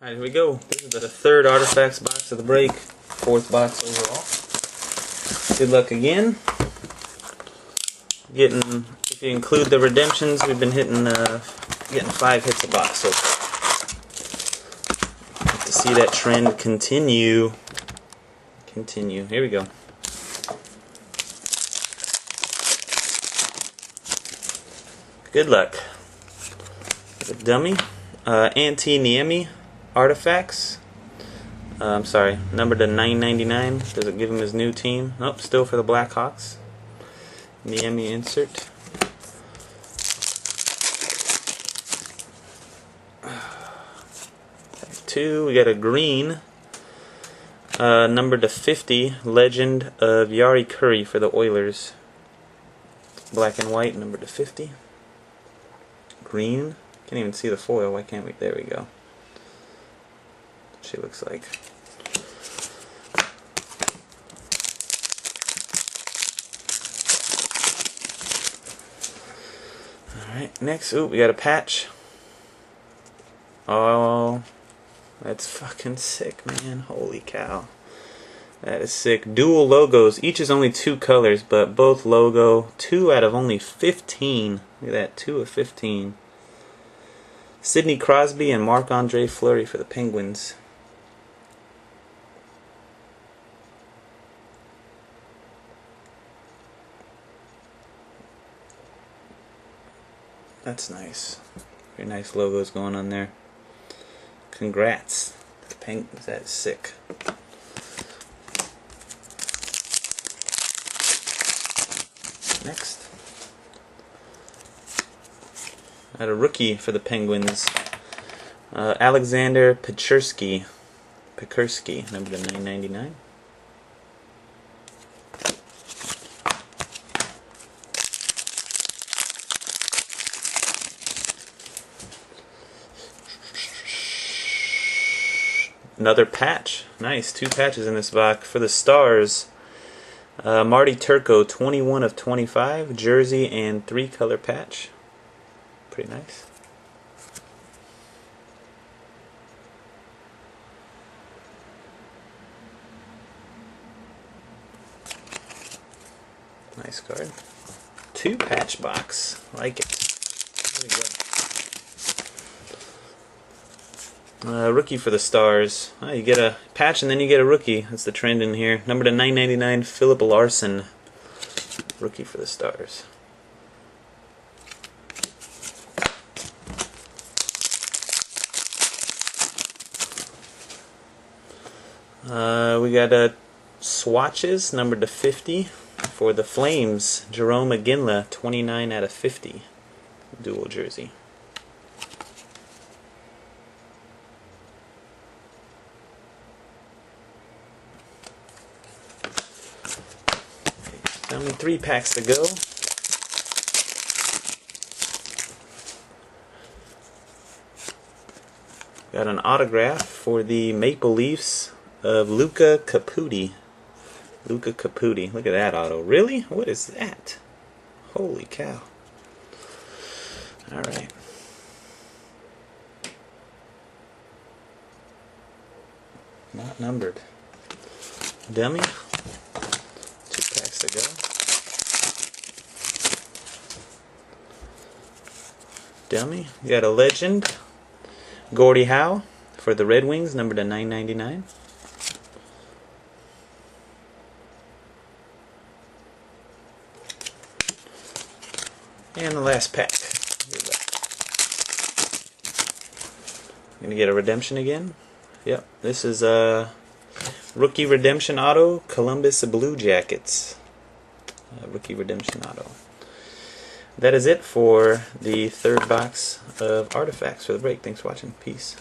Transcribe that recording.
Alright, here we go. This is the third Artifacts box of the break. Fourth box overall. Good luck again. If you include the redemptions, we've been getting 5 hits a box so far. To see that trend continue. Here we go. Good luck. The dummy. Anti-Niemi Artifacts. I'm sorry, numbered to 999. Does it give him his new team? Nope, still for the Blackhawks. Niemi insert. Two, we got a green. Numbered to 50. Legend of Yari Curry for the Oilers. Black and white, numbered to 50. Green. Can't even see the foil. Why can't we? There we go. She looks like. Alright, next, we got a patch. Oh, that's fucking sick, man. Holy cow. That is sick. Dual logos. Each is only 2 colors, but both logo. 2 out of only 15. Look at that, 2 of 15. Sidney Crosby and Marc-Andre Fleury for the Penguins. That's nice. Very nice logos going on there. Congrats. The Penguins, that is sick. Next. I had a rookie for the Penguins. Alexander Pechersky, number to 999. Another patch. Nice. 2 patches in this box. For the Stars, Marty Turco, 21 of 25. Jersey and 3-color patch. Pretty nice. Nice card. 2 patch box. Like it. There we go. Rookie for the Stars. Oh, you get a patch and then you get a rookie. That's the trend in here. Number to 999, Philip Larson. Rookie for the Stars. We got swatches, numbered to 50. For the Flames, Jerome McGinley, 29 out of 50. Dual jersey. Only 3 packs to go. Got an autograph for the Maple Leafs of Luca Caputi. Luca Caputi. Look at that auto. Really? What is that? Holy cow. Alright. Not numbered. Dummy. 2 packs to go. Dummy. We got a legend. Gordie Howe for the Red Wings, numbered to 999. And the last pack. Gonna get a redemption again. Yep, this is a rookie redemption auto, Columbus Blue Jackets. Rookie redemption auto. That is it for the third box of Artifacts for the break. Thanks for watching. Peace.